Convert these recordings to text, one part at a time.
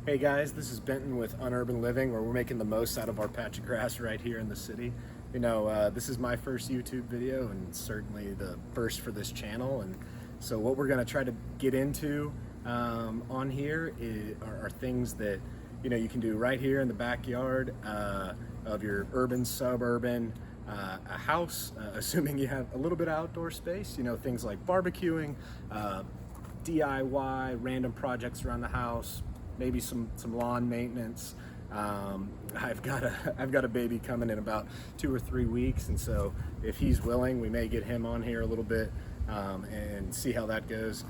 Hey guys, this is Benton with Unurban Living, where we're making the most out of our patch of grass right here in the city. You know, this is my first YouTube video and certainly the first for this channel. And so what we're going to try to get into on here are things that, you know, you can do right here in the backyard of your urban, suburban, a house, assuming you have a little bit of outdoor space, you know, things like barbecuing, DIY, random projects around the house, maybe some lawn maintenance. I've got a baby coming in about 2 or 3 weeks, and so if he's willing, we may get him on here a little bit and see how that goes.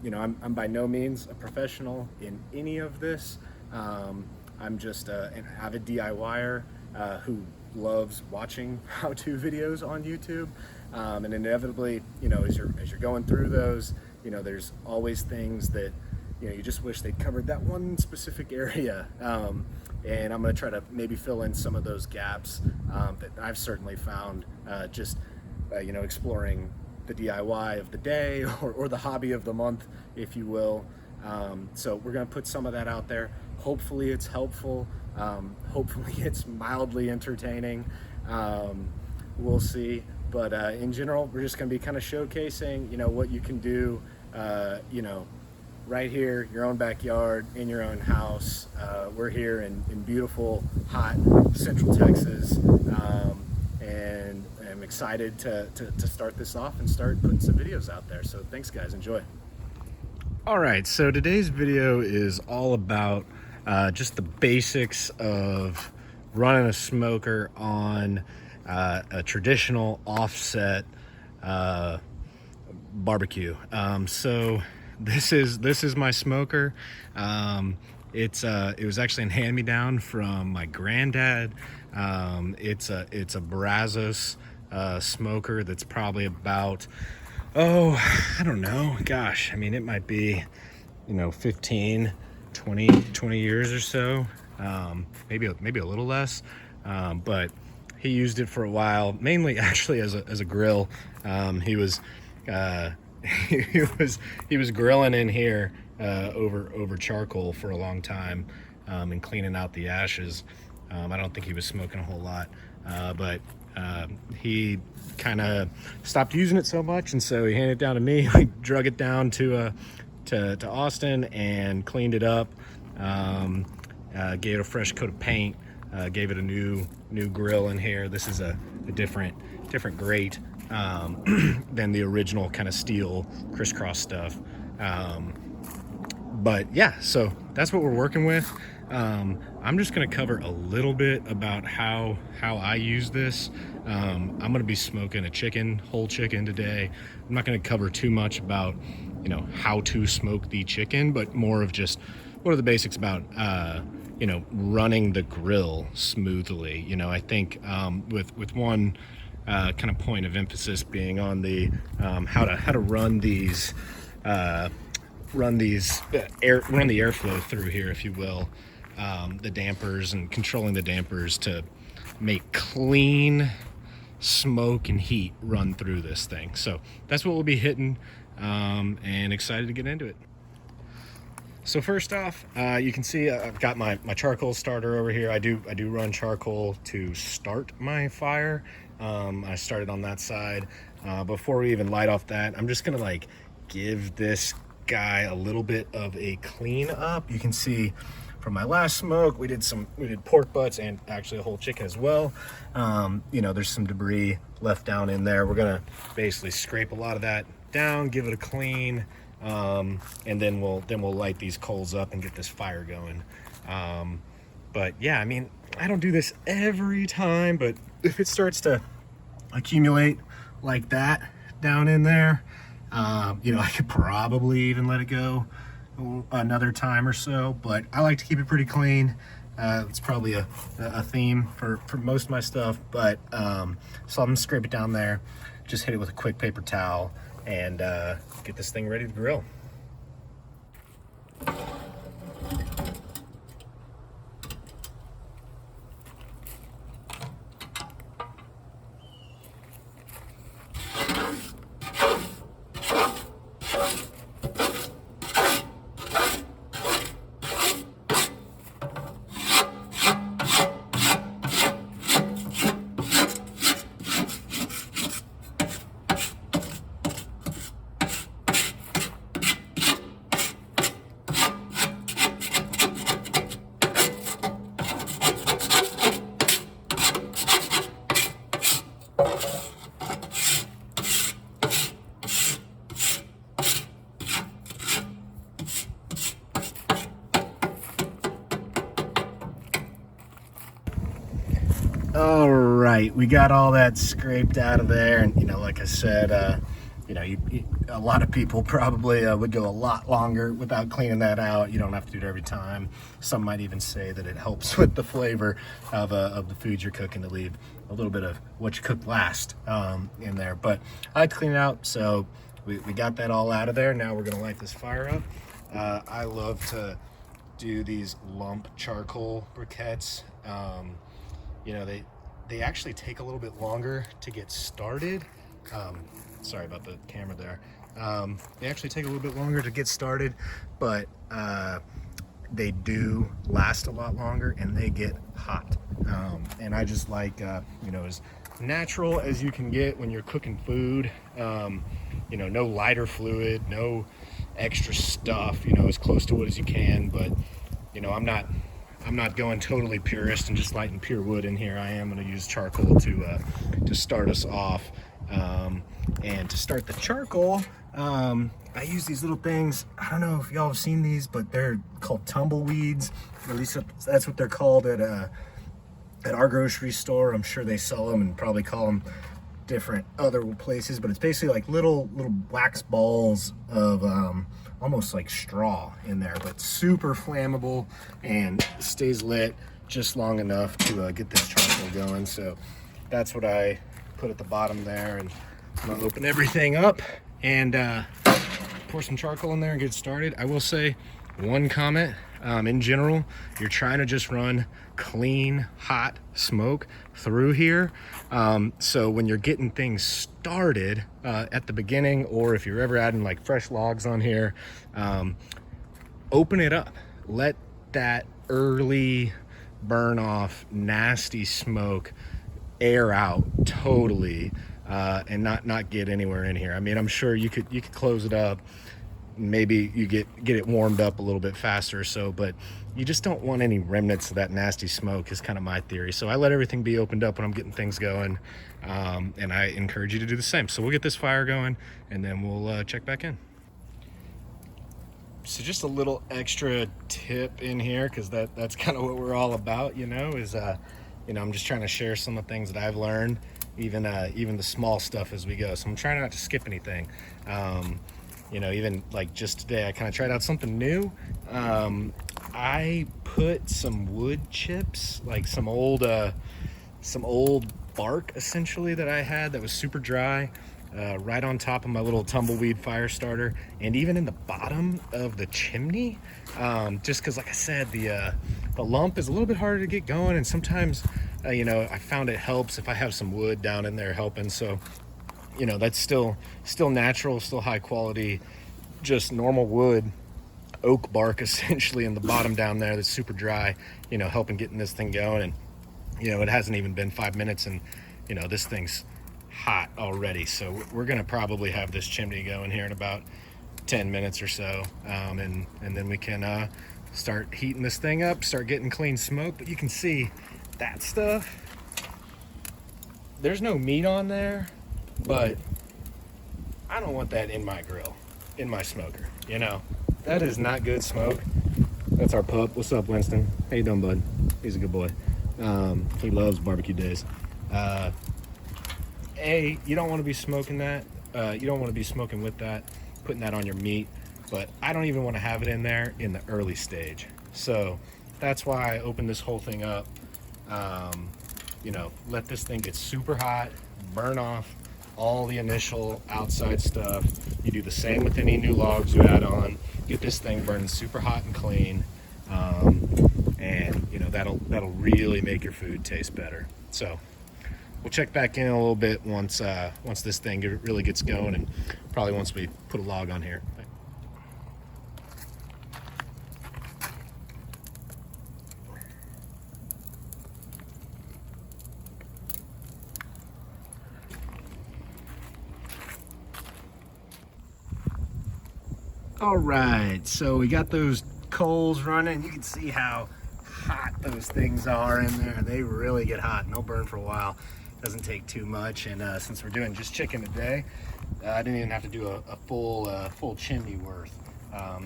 You know, I'm by no means a professional in any of this. I'm just an avid DIYer who loves watching how-to videos on YouTube, and inevitably, you know, as you're going through those, you know, there's always things that, you know, you just wish they'd covered that one specific area, and I'm going to try to maybe fill in some of those gaps that I've certainly found you know, exploring the DIY of the day or the hobby of the month, if you will. So we're going to put some of that out there. Hopefully it's helpful. Hopefully it's mildly entertaining. We'll see. But in general, we're just going to be kind of showcasing, you know, what you can do, you know, right here, your own backyard, in your own house. We're here in beautiful, hot Central Texas, and I'm excited to start this off and start putting some videos out there. So thanks guys, enjoy. All right, so today's video is all about just the basics of running a smoker on a traditional offset barbecue. So this is my smoker. It was actually a hand-me-down from my granddad. It's a Brazos smoker that's probably about, oh, I don't know, gosh, I mean, it might be, you know, 15, 20 years or so, maybe a little less, but he used it for a while, mainly actually as a grill. He was he was grilling in here over charcoal for a long time, and cleaning out the ashes. I don't think he was smoking a whole lot, but he kind of stopped using it so much, and so he handed it down to me. I drug it down to Austin and cleaned it up, gave it a fresh coat of paint, gave it a new grill in here. This is a different grate than the original kind of steel crisscross stuff. But yeah, so that's what we're working with. I'm just going to cover a little bit about how I use this. I'm going to be smoking a whole chicken today. I'm not going to cover too much about, you know, how to smoke the chicken, but more of just what are the basics about, you know, running the grill smoothly. You know, I think with one kind of point of emphasis being on the how to run these run the airflow through here, if you will, the dampers, and controlling the dampers to make clean smoke and heat run through this thing. So that's what we'll be hitting, and excited to get into it. So first off, you can see I've got my charcoal starter over here. I do run charcoal to start my fire. I started on that side. Before we even light off that, I'm just gonna like give this guy a little bit of a clean up. You can see from my last smoke, we did pork butts and actually a whole chicken as well. You know, there's some debris left down in there. We're gonna basically scrape a lot of that down, give it a clean, and then we'll light these coals up and get this fire going. But yeah, I mean, I don't do this every time, but if it starts to accumulate like that down in there, you know, I could probably even let it go another time or so, but I like to keep it pretty clean. It's probably a theme for most of my stuff, but so I'm gonna scrape it down there, just hit it with a quick paper towel, and get this thing ready to grill. right, we got all that scraped out of there, and like I said, a lot of people probably would go a lot longer without cleaning that out. You don't have to do it every time. Some might even say that it helps with the flavor of the food you're cooking to leave a little bit of what you cooked last in there. But I like to clean it out, so we got that all out of there. Now we're gonna light this fire up. I love to do these lump charcoal briquettes. They actually take a little bit longer to get started. Sorry about the camera there. They actually take a little bit longer to get started, but they do last a lot longer and they get hot. And I just like, as natural as you can get when you're cooking food. No lighter fluid, no extra stuff, as close to it as you can. But, I'm not going totally purist and just lighting pure wood in here. I am going to use charcoal to start us off. And to start the charcoal, I use these little things. I don't know if y'all have seen these, but they're called tumbleweeds. At least that's what they're called at our grocery store. I'm sure they sell them and probably call them different other places, but it's basically like little wax balls of almost like straw in there, but super flammable and stays lit just long enough to get this charcoal going. So that's what I put at the bottom there, and I'm gonna open everything up and pour some charcoal in there and get started. I will say one comment, in general, you're trying to just run clean, hot smoke through here. So when you're getting things started at the beginning, or if you're ever adding like fresh logs on here, open it up. Let that early burn off nasty smoke air out totally, and not get anywhere in here. I mean, I'm sure you could close it up. Maybe you get it warmed up a little bit faster or so, but you just don't want any remnants of that nasty smoke is kind of my theory. So I let everything be opened up when I'm getting things going, and I encourage you to do the same. So we'll get this fire going and then we'll check back in. So just a little extra tip in here, because that's kind of what we're all about, is I'm just trying to share some of the things that I've learned, even the small stuff as we go. So I'm trying not to skip anything. Even like just today, I kind of tried out something new. I put some wood chips, like some old bark essentially that I had that was super dry, right on top of my little tumbleweed fire starter, and even in the bottom of the chimney, just because, like I said, the lump is a little bit harder to get going, and sometimes I found it helps if I have some wood down in there helping. So that's still natural, still high quality, just normal wood, oak bark essentially in the bottom down there that's super dry, helping getting this thing going. And it hasn't even been 5 minutes and this thing's hot already. So we're gonna probably have this chimney going here in about 10 minutes or so, and then we can start heating this thing up, start getting clean smoke. But you can see that stuff, there's no meat on there, but I don't want that in my grill, in my smoker. That is not good smoke. That's our pup. What's up, Winston? How you doing, bud? He's a good boy. He loves barbecue days. You don't want to be smoking that. You don't want to be smoking with that, putting that on your meat. But I don't even want to have it in there in the early stage. So that's why I opened this whole thing up. Let this thing get super hot, burn off all the initial outside stuff. You do the same with any new logs you add on. Get this thing burning super hot and clean, and that'll really make your food taste better. So we'll check back in a little bit once this thing really gets going, and probably once we put a log on here. All right, so we got those coals running. You can see how hot those things are in there. They really get hot and they'll burn for a while. Doesn't take too much. And since we're doing just chicken today, I didn't even have to do a full chimney worth.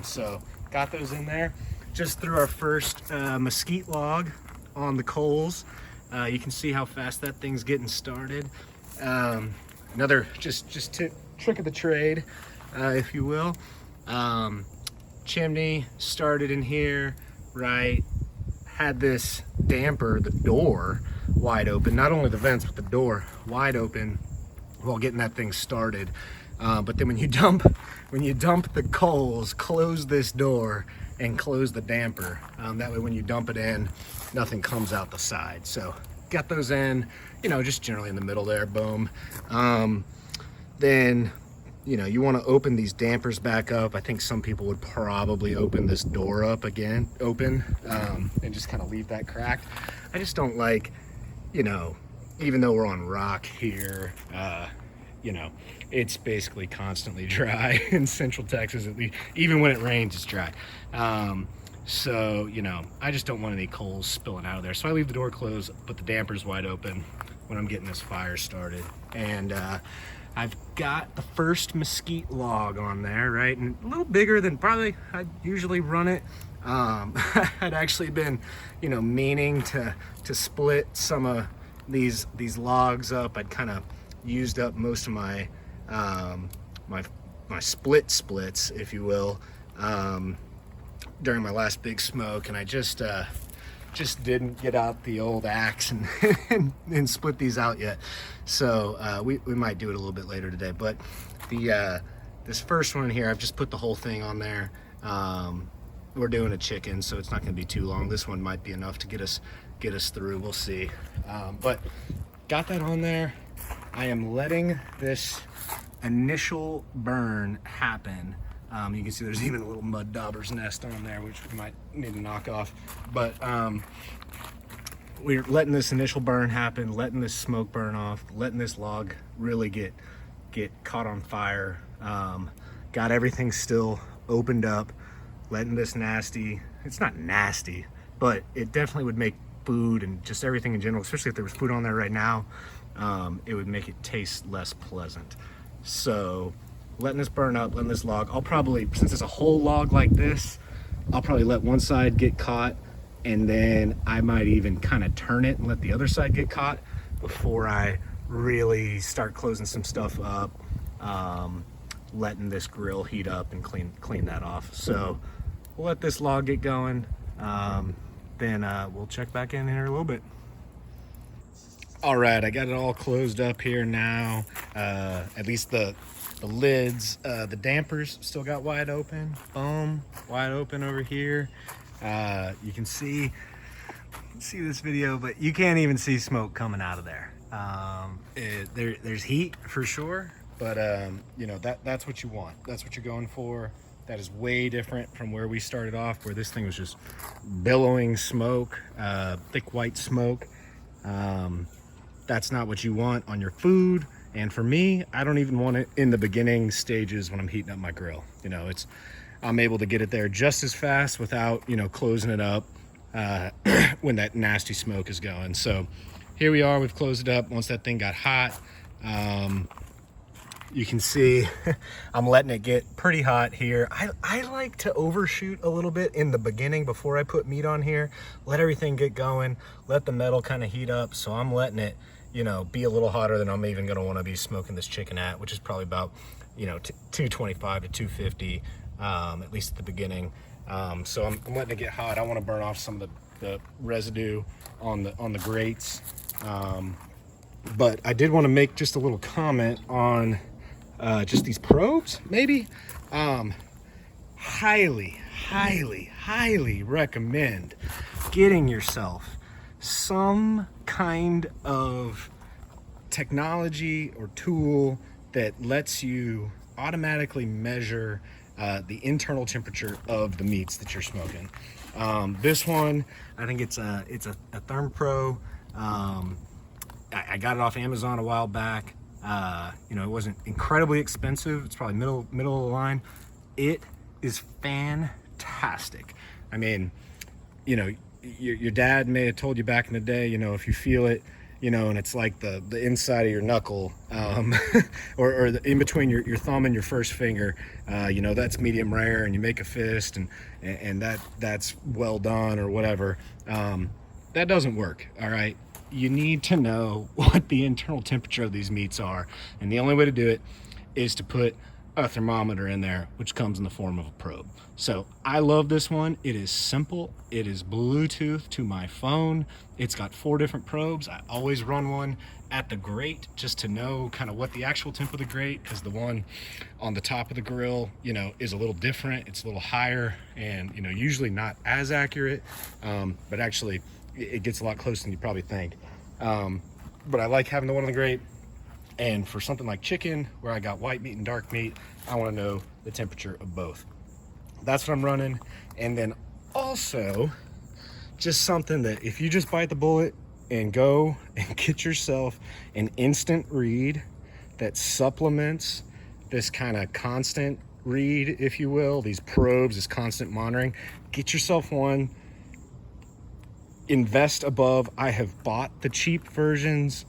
So got those in there. Just threw our first mesquite log on the coals, You can see how fast that thing's getting started. Another just trick of the trade, if you will. Chimney started in here, right? Had this damper, the door wide open, not only the vents but the door wide open while getting that thing started. But then when you dump the coals, close this door and close the damper. That way when you dump it in, nothing comes out the side. So got those in, you know, just generally in the middle there, boom. Then, you know, you want to open these dampers back up. I think some people would probably open this door up again, and just kind of leave that cracked. I just don't like, you know, even though we're on rock here, you know, it's basically constantly dry in Central Texas, at least. Even when it rains, it's dry. So, you know, I just don't want any coals spilling out of there. So I leave the door closed, but the dampers wide open when I'm getting this fire started. And I've got the first mesquite log on there, right? And a little bigger than probably I'd usually run it. I'd actually been, you know, meaning to split some of these logs up. I'd kind of used up most of my my splits, if you will, during my last big smoke, and I just didn't get out the old axe and split these out yet. So we might do it a little bit later today. But this first one here, I've just put the whole thing on there. We're doing a chicken, so it's not going to be too long. This one might be enough to get us through. We'll see. But got that on there. I am letting this initial burn happen. You can see there's even a little mud dauber's nest on there, which we might need to knock off. But we're letting this initial burn happen, letting this smoke burn off, letting this log really get caught on fire. Got everything still opened up, letting this nasty, it's not nasty, but it definitely would make food and just everything in general, especially if there was food on there right now, it would make it taste less pleasant. So letting this burn up, letting this log, I'll probably, since it's a whole log like this, I'll probably let one side get caught, and then I might even kind of turn it and let the other side get caught before I really start closing some stuff up, letting this grill heat up and clean that off. So we'll let this log get going, then we'll check back in here a little bit. All right, I got it all closed up here now. At least the lids, the dampers still got wide open. Boom, wide open over here. You can see this video, but you can't even see smoke coming out of there. There's heat for sure, but you know, that's what you want. That's what you're going for. That is way different from where we started off, where this thing was just billowing smoke, thick white smoke. That's not what you want on your food. And for me, I don't even want it in the beginning stages when I'm heating up my grill. You know, I'm able to get it there just as fast without, you know, closing it up when that nasty smoke is going. So here we are, we've closed it up. Once that thing got hot, you can see I'm letting it get pretty hot here. I like to overshoot a little bit in the beginning before I put meat on here. Let everything get going, let the metal kind of heat up. So I'm letting it, you know, be a little hotter than I'm even gonna wanna be smoking this chicken at, which is probably about, you know, 225 to 250, at least at the beginning. So I'm letting it get hot. I wanna burn off some of the residue on the grates. But I did wanna make just a little comment on just these probes, maybe. Highly recommend getting yourself some kind of technology or tool that lets you automatically measure the internal temperature of the meats that you're smoking. This one, I think it's a Thermopro. I got it off Amazon a while back. You know, it wasn't incredibly expensive. It's probably middle of the line. It is fantastic. I mean, you know, your dad may have told you back in the day, you know, if you feel it, you know, and it's like the inside of your knuckle, or in between your thumb and your first finger, you know, that's medium rare, and you make a fist, and that's well done or whatever. That doesn't work. All right. you need to know what the internal temperature of these meats are. And the only way to do it is to put a thermometer in there, which comes in the form of a probe. So I love this one. It is simple. It is Bluetooth to my phone. It's got 4 different probes. I always run one at the grate just to know kind of what the actual temp of the grate, because the one on the top of the grill, you know, is a little different. It's a little higher and, you know, usually not as accurate, but actually it gets a lot closer than you probably think. But I like having the one on the grate. And for something like chicken, where I got white meat and dark meat, I want to know the temperature of both. That's what I'm running. And then also, just something that if you just bite the bullet and go and get yourself an instant read that supplements this kind of constant read, if you will, these probes, this constant monitoring, get yourself one. Invest above. I have bought the cheap versions.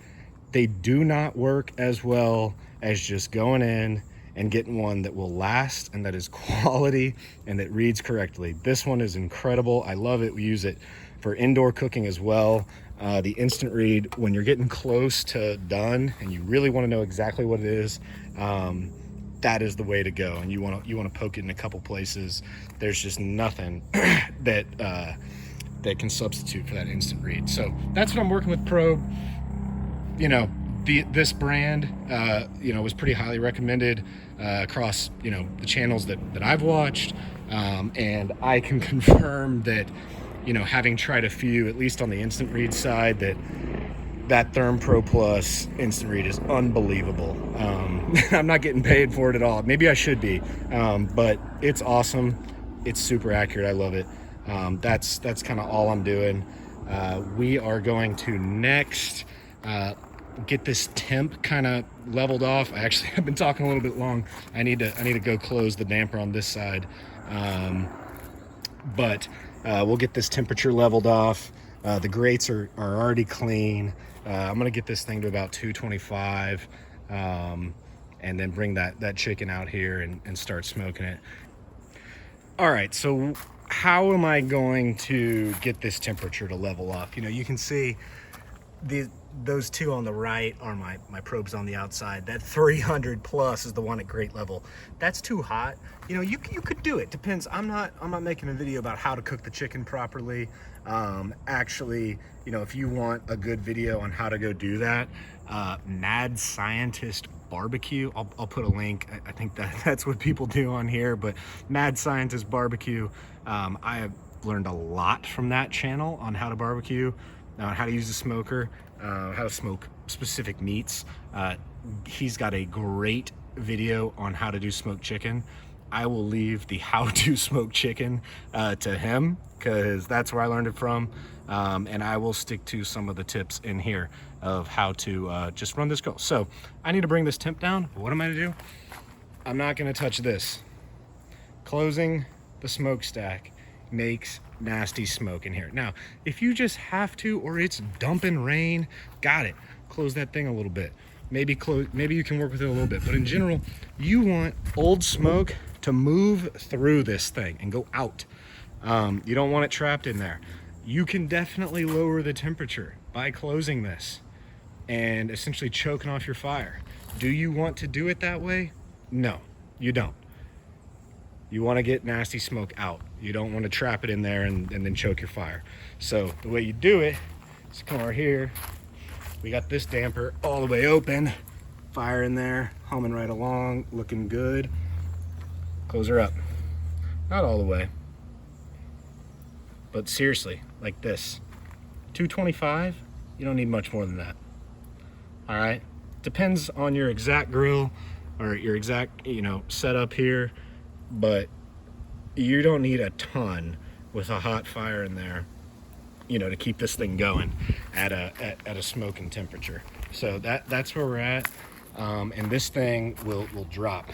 They do not work as well as just going in and getting one that will last and that is quality and that reads correctly. This one is incredible. I love it. We use it for indoor cooking as well. The instant read, when you're getting close to done and you really want to know exactly what it is, that is the way to go. And you want to poke it in a couple places. There's just nothing that can substitute for that instant read. So that's what I'm working with probe. You know, this brand, you know, was pretty highly recommended across, you know, the channels that I've watched. And I can confirm that, you know, having tried a few, at least on the instant read side, that Therm Pro Plus instant read is unbelievable. I'm not getting paid for it at all. Maybe I should be, but it's awesome. It's super accurate. I love it. That's kind of all I'm doing. We are going to next get this temp kind of leveled off. I actually have been talking a little bit long. I need to go close the damper on this side, but we'll get this temperature leveled off. The grates are already clean. I'm gonna get this thing to about 225, and then bring that chicken out here and start smoking it. All right, so how am I going to get this temperature to level off? You know, you can see those two on the right are my probes on the outside. That 300 plus is the one at grate level. That's too hot. You know, you could do it. Depends. I'm not making a video about how to cook the chicken properly. Actually, you know, if you want a good video on how to go do that, Mad Scientist Barbecue. I'll put a link. I think that's what people do on here. But Mad Scientist Barbecue. I have learned a lot from that channel on how to barbecue, how to use the smoker, how to smoke specific meats. He's got a great video on how to do smoked chicken. I will leave the how to smoke chicken to him, because that's where I learned it from. And I will stick to some of the tips in here of how to just run this grill. So I need to bring this temp down. What am I to do? I'm not going to touch this. Closing the smokestack makes nasty smoke in here. Now, if you just have to, or it's dumping rain, got it. Close that thing a little bit. Maybe you can work with it a little bit. But in general, you want old smoke to move through this thing and go out. You don't want it trapped in there. You can definitely lower the temperature by closing this and essentially choking off your fire. Do you want to do it that way? No, you don't. You want to get nasty smoke out. You don't want to trap it in there and then choke your fire. So the way you do it is come over here. We got this damper all the way open. Fire in there, humming right along, looking good. Close her up. Not all the way, but seriously, like this. 225, you don't need much more than that. All right, depends on your exact grill or your exact, you know, setup here, but you don't need a ton with a hot fire in there, you know, to keep this thing going at a smoking temperature. So that's where we're at, and this thing will drop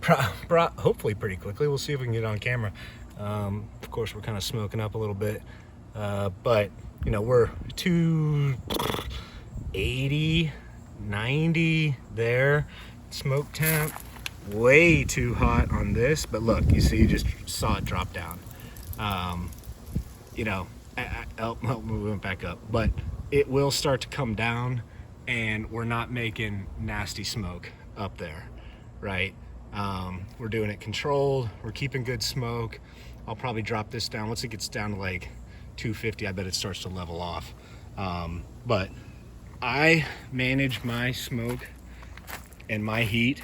hopefully pretty quickly. We'll see if we can get it on camera. Of course, we're kind of smoking up a little bit, but you know, we're 280, 90 there. Smoke temp, way too hot on this, but look, you see, you just saw it drop down. You know, we went back up, but it will start to come down and we're not making nasty smoke up there, right? We're doing it controlled, we're keeping good smoke. I'll probably drop this down. Once it gets down to like 250, I bet it starts to level off. But I manage my smoke and my heat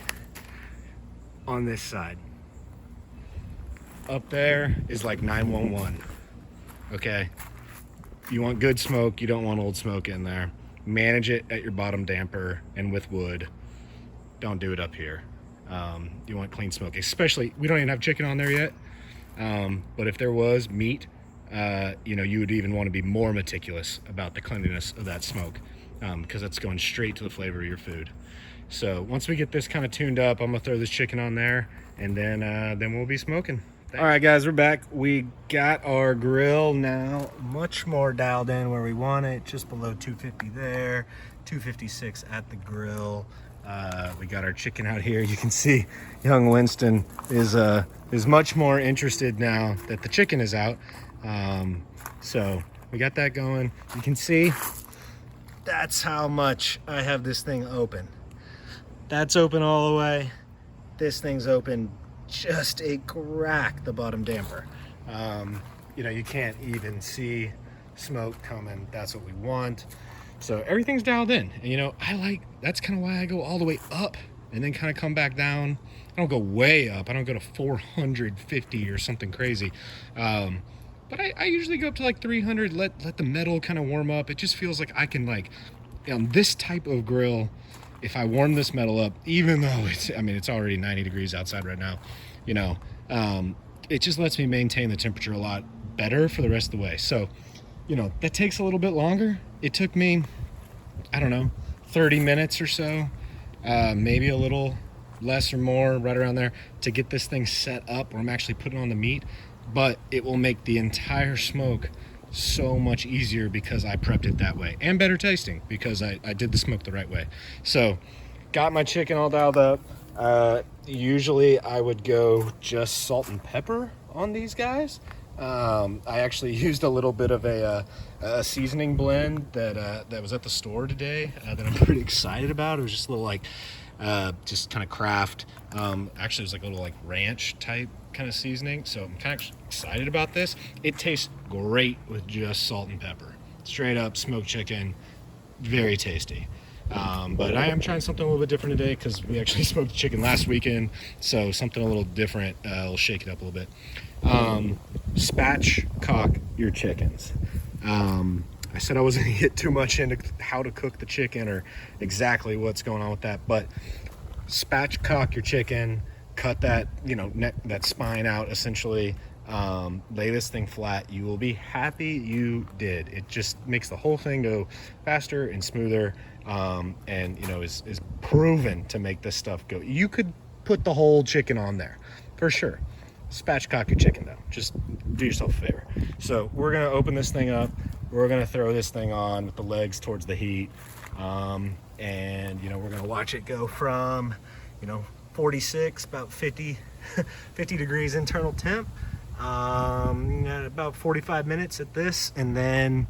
on this side. Up there is like 911, okay? You want good smoke, you don't want old smoke in there. Manage it at your bottom damper and with wood. Don't do it up here. You want clean smoke, especially, we don't even have chicken on there yet. But if there was meat, you would even want to be more meticulous about the cleanliness of that smoke, because that's going straight to the flavor of your food. So once we get this kind of tuned up, I'm gonna throw this chicken on there, and then we'll be smoking. Thanks. All right, guys, we're back. We got our grill now much more dialed in where we want it, just below 250 there, 256 at the grill. We got our chicken out here. You can see young Winston is much more interested now that the chicken is out. So we got that going. You can see that's how much I have this thing open. That's open all the way. This thing's open just a crack, the bottom damper. You can't even see smoke coming. That's what we want. So everything's dialed in. And that's kind of why I go all the way up and then kind of come back down. I don't go way up. I don't go to 450 or something crazy. But I usually go up to like 300, let the metal kind of warm up. It just feels like I can on this type of grill, if I warm this metal up, even though it's already 90 degrees outside right now, it just lets me maintain the temperature a lot better for the rest of the way. So, that takes a little bit longer. It took me, 30 minutes or so, maybe a little less or more, right around there, to get this thing set up where I'm actually putting on the meat. But it will make the entire smoke so much easier because I prepped it that way, and better tasting because I did the smoke the right way. So got my chicken all dialed up. Usually I would go just salt and pepper on these guys. I actually used a little bit of a seasoning blend that was at the store today that I'm pretty excited about. It was just a little just kind of craft. Actually, it was like a little ranch type kind of seasoning. So I'm kind of excited about this. It tastes great with just salt and pepper. Straight up smoked chicken, very tasty. But I am trying something a little bit different today because we actually smoked chicken last weekend. So something a little different. We'll shake it up a little bit. Spatchcock your chickens. I said I wasn't going to get too much into how to cook the chicken or exactly what's going on with that, but spatchcock your chicken, cut that, that spine out essentially, lay this thing flat. You will be happy you did. It just makes the whole thing go faster and smoother, and is proven to make this stuff go. You could put the whole chicken on there for sure. Spatchcock your chicken though. Just do yourself a favor. So we're gonna open this thing up. We're gonna throw this thing on with the legs towards the heat, and we're gonna watch it go from 46, about 50 degrees internal temp, at about 45 minutes at this, and then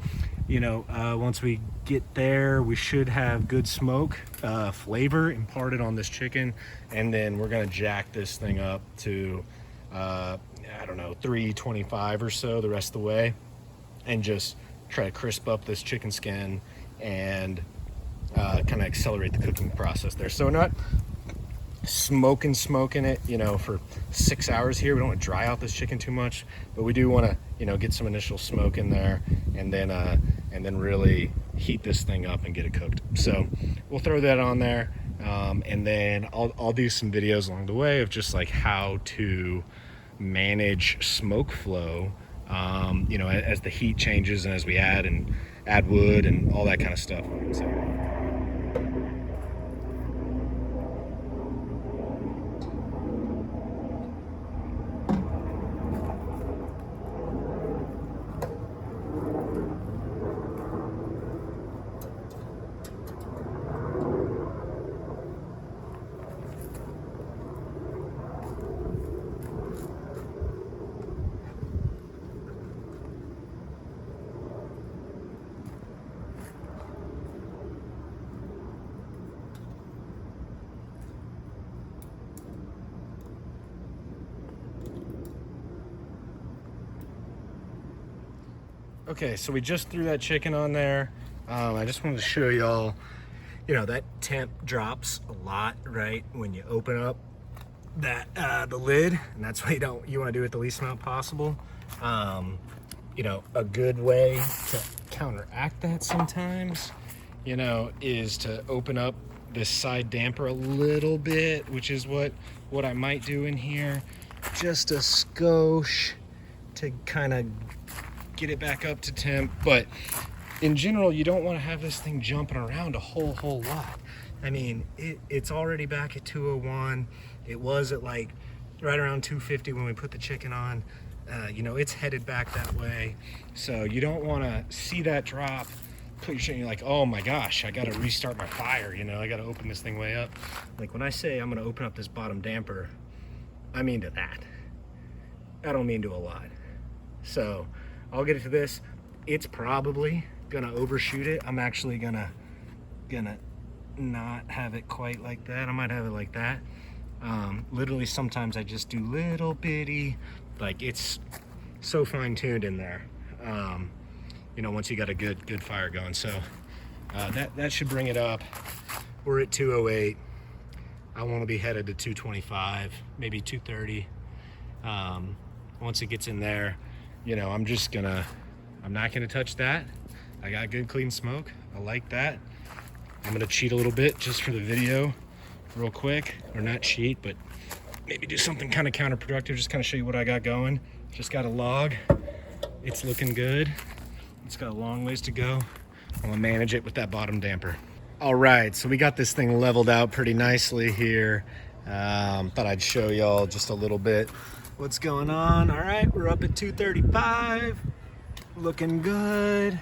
once we get there, we should have good smoke flavor imparted on this chicken, and then we're gonna jack this thing up to 325 or so the rest of the way, and just try to crisp up this chicken skin and kind of accelerate the cooking process there. So we're not smoking it for 6 hours here. We don't want to dry out this chicken too much, but we do want to get some initial smoke in there, and then really heat this thing up and get it cooked. So we'll throw that on there, and then I'll do some videos along the way of just how to manage smoke flow, as the heat changes and as we add wood and all that kind of stuff. Okay, so we just threw that chicken on there. I just wanted to show y'all, you know, that temp drops a lot, right? When you open up that the lid, and that's why you want to do it the least amount possible. You know, a good way to counteract that sometimes, you know, is to open up this side damper a little bit, which is what I might do in here, just a skosh to kind of get it back up to temp. But in general, you don't want to have this thing jumping around a whole lot. I mean, it's already back at 201. It was at like right around 250 when we put the chicken on. You know, it's headed back that way. So you don't want to see that drop, put your chicken, you're like, oh my gosh, I got to restart my fire. You know, I got to open this thing way up. Like when I say I'm going to open up this bottom damper, I mean to that. I don't mean to a lot. So I'll get into this. It's probably gonna overshoot it. I'm actually gonna not have it quite like that. I might have it like that. Literally sometimes I just do little bitty, like it's so fine-tuned in there. You know, once you got a good fire going. So that should bring it up. We're at 208. I want to be headed to 225, maybe 230. Once it gets in there, you know, I'm not gonna touch that. I got good clean smoke. I like that. I'm gonna cheat a little bit just for the video real quick, or not cheat, but maybe do something kind of counterproductive, just kind of show you what I got going. Just got a log. It's looking good. It's got a long ways to go. I'm gonna manage it with that bottom damper. All right, so we got this thing leveled out pretty nicely here. Thought I'd show y'all just a little bit what's going on. All right, we're up at 235, looking good.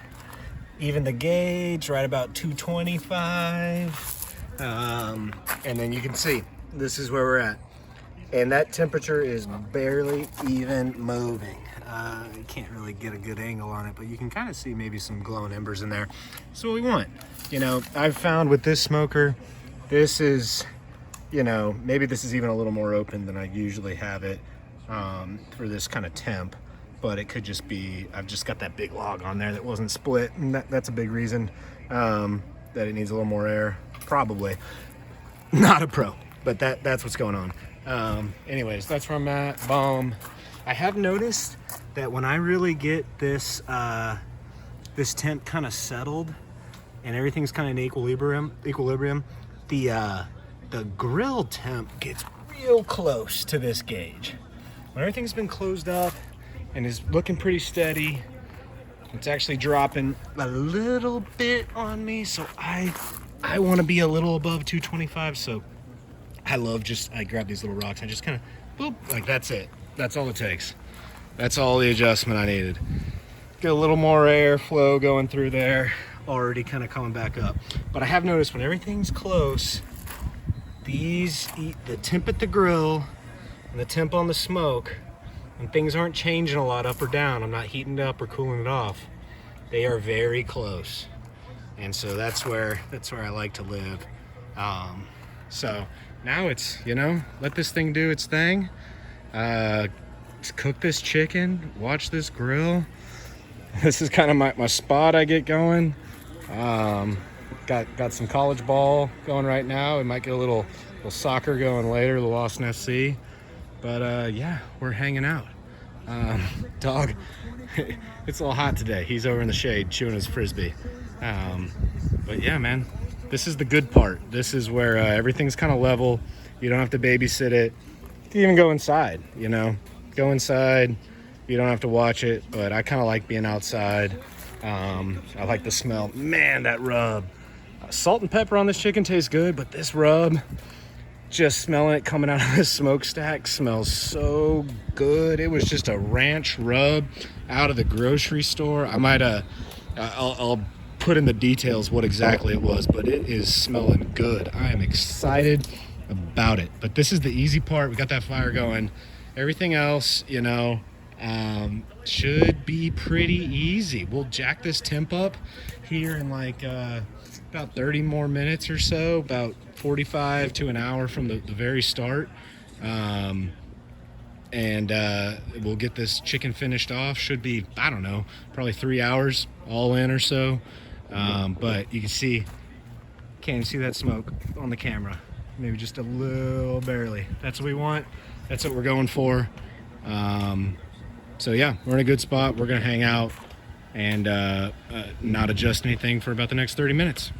Even the gauge, right about 225. And then you can see, this is where we're at. And that temperature is barely even moving. You can't really get a good angle on it, but you can kind of see maybe some glowing embers in there. That's what we want. You know, I've found with this smoker, this is, you know, maybe this is even a little more open than I usually have it for this kind of temp, but it could just be, I've just got that big log on there that wasn't split, and that's a big reason that it needs a little more air, probably. Not a pro, but that's what's going on. Anyways, that's where I'm at. Boom. I have noticed that when I really get this this temp kind of settled and everything's kind of in equilibrium, the grill temp gets real close to this gauge. When everything's been closed up and is looking pretty steady, it's actually dropping a little bit on me, so I want to be a little above 225. So I grab these little rocks and just kind of boop, like that's it. That's all it takes. That's all the adjustment I needed. Get a little more air flow going through there, already kind of coming back up. But I have noticed when everything's close, the temp at the grill and the temp on the smoke, and things aren't changing a lot up or down, I'm not heating it up or cooling it off, they are very close. And so that's where I like to live. So now it's, you know, let this thing do its thing. Cook this chicken, watch this grill. This is kind of my spot I get going. Got some college ball going right now. We might get a little soccer going later, the Lawson FC. But yeah, we're hanging out. Dog, it's a little hot today. He's over in the shade chewing his Frisbee. But yeah, man, this is the good part. This is where everything's kind of level. You don't have to babysit it. You can even go inside, you know. Go inside. You don't have to watch it, but I kind of like being outside. I like the smell. Man, that rub. Salt and pepper on this chicken tastes good, but this rub, just smelling it coming out of the smokestack smells so good. It was just a ranch rub out of the grocery store. I might I'll put in the details what exactly it was, but it is smelling good. I am excited about it. But this is the easy part. We got that fire going. Everything else, you know, should be pretty easy. We'll jack this temp up here in like about 30 more minutes or so, about 45 to an hour from the very start. And and we'll get this chicken finished off. Should be, I don't know, probably 3 hours all in or so. But you can see, can't even see that smoke on the camera. Maybe just a little barely. That's what we want. That's what we're going for. So yeah, we're in a good spot. We're gonna hang out and not adjust anything for about the next 30 minutes.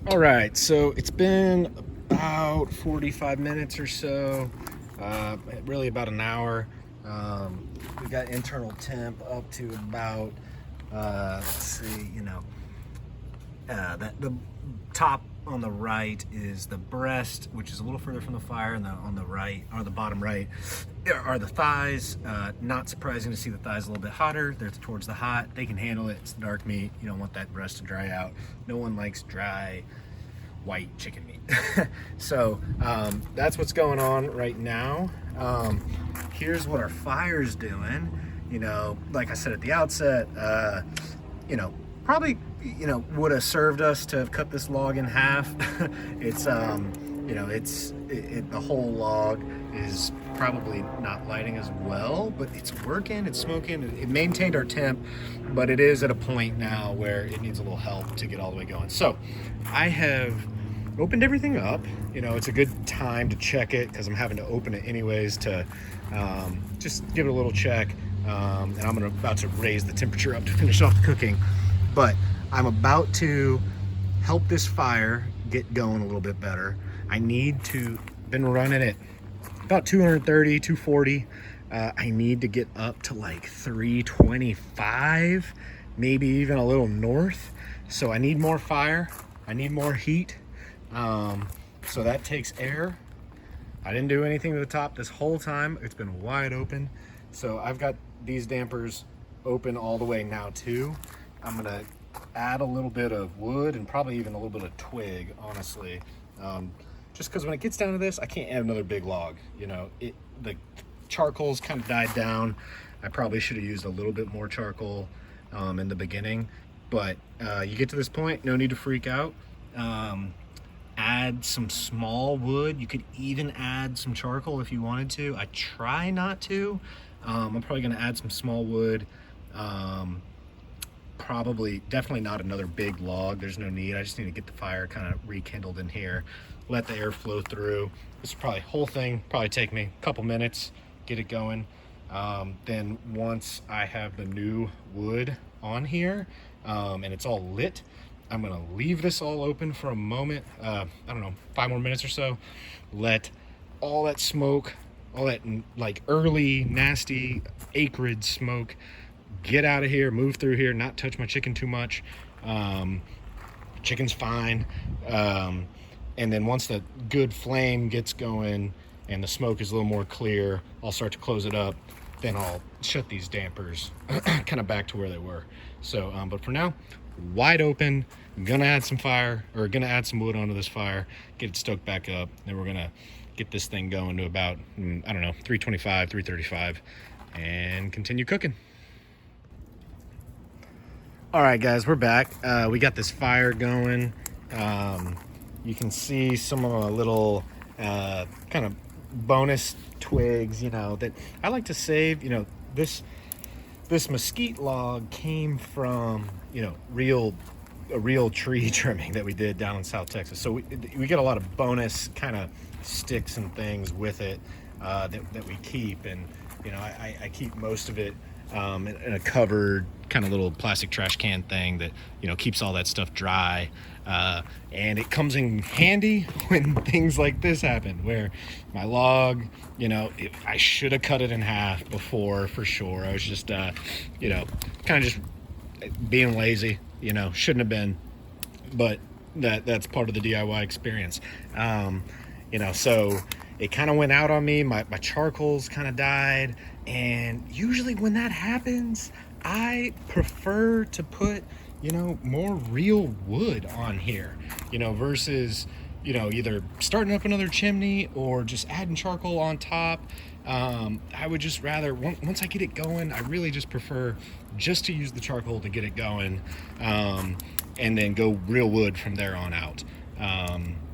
All right, so it's been about 45 minutes or so, really about an hour. We got internal temp up to about, let's see, that the top on the right is the breast, which is a little further from the fire, and on the right, or the bottom right, are the thighs. Not surprising to see the thighs a little bit hotter. They're towards the hot. They can handle it. It's dark meat. You don't want that breast to dry out. No one likes dry white chicken meat. So that's what's going on right now. Here's what our fire's doing. Like I said at the outset, probably would have served us to have cut this log in half. It's the whole log is probably not lighting as well, but it's working, it's smoking. It maintained our temp, but it is at a point now where it needs a little help to get all the way going. So I have opened everything up. It's a good time to check it because I'm having to open it anyways to just give it a little check. And I'm about to raise the temperature up to finish off the cooking, but I'm about to help this fire get going a little bit better. I need to, been running it about 230, 240. I need to get up to like 325, maybe even a little north. So I need more fire. I need more heat. So that takes air. I didn't do anything to the top this whole time. It's been wide open. So I've got these dampers open all the way now too. I'm gonna add a little bit of wood and probably even a little bit of twig, honestly. Just because when it gets down to this, I can't add another big log. The charcoal's kind of died down. I probably should have used a little bit more charcoal in the beginning, but you get to this point, no need to freak out. Add some small wood. You could even add some charcoal if you wanted to. I try not to. I'm probably gonna add some small wood. Definitely not another big log. There's no need. I just need to get the fire kind of rekindled in here. Let the air flow through. This whole thing probably take me a couple minutes, get it going. Then once I have the new wood on here and it's all lit, I'm gonna leave this all open for a moment. I don't know, 5 more minutes or so. Let all that smoke, all that like early nasty acrid smoke get out of here, move through here, not touch my chicken too much. Chicken's fine. And then once the good flame gets going and the smoke is a little more clear, I'll start to close it up. Then I'll shut these dampers kind of back to where they were. So, but for now, wide open. I'm gonna add some fire, or gonna add some wood onto this fire, get it stoked back up. Then we're gonna get this thing going to about, I don't know, 325, 335, and continue cooking. All right, guys, we're back. We got this fire going. You can see some of a little kind of bonus twigs, that I like to save. This mesquite log came from, a real tree trimming that we did down in South Texas. So we get a lot of bonus kind of sticks and things with it that we keep. And, I keep most of it in a covered kind of little plastic trash can thing that, keeps all that stuff dry. And it comes in handy when things like this happen, where my log, I should have cut it in half before, for sure. I was just, kind of just being lazy, shouldn't have been, but that's part of the DIY experience. So it kind of went out on me. My charcoals kind of died. And usually when that happens, I prefer to put, more real wood on here, versus, you know, either starting up another chimney or just adding charcoal on top. I would just rather, once I get it going, I really just prefer just to use the charcoal to get it going, and then go real wood from there on out.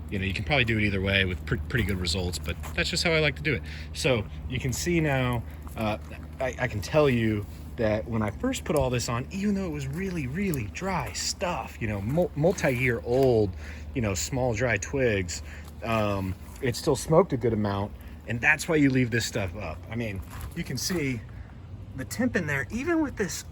You know, you can probably do it either way with pretty good results, but that's just how I like to do it. So you can see now, I can tell you that when I first put all this on, even though it was really, really dry stuff, you know, multi-year old, you know, small dry twigs, it still smoked a good amount. And that's why you leave this stuff up. I mean, you can see the temp in there, even with this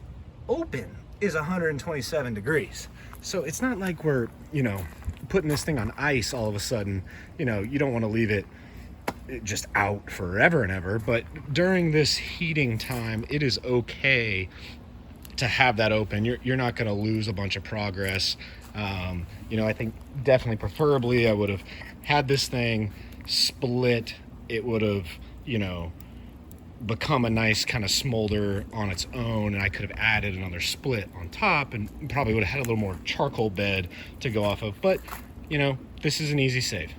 open, is 127 degrees. So it's not like we're, you know, putting this thing on ice all of a sudden. You know, you don't want to leave it just out forever and ever, but during this heating time, it is okay to have that open. You're not going to lose a bunch of progress. You know, I think definitely preferably I would have had this thing split. It would have, you know, become a nice kind of smolder on its own, and I could have added another split on top and probably would have had a little more charcoal bed to go off of. But, you know, this is an easy save.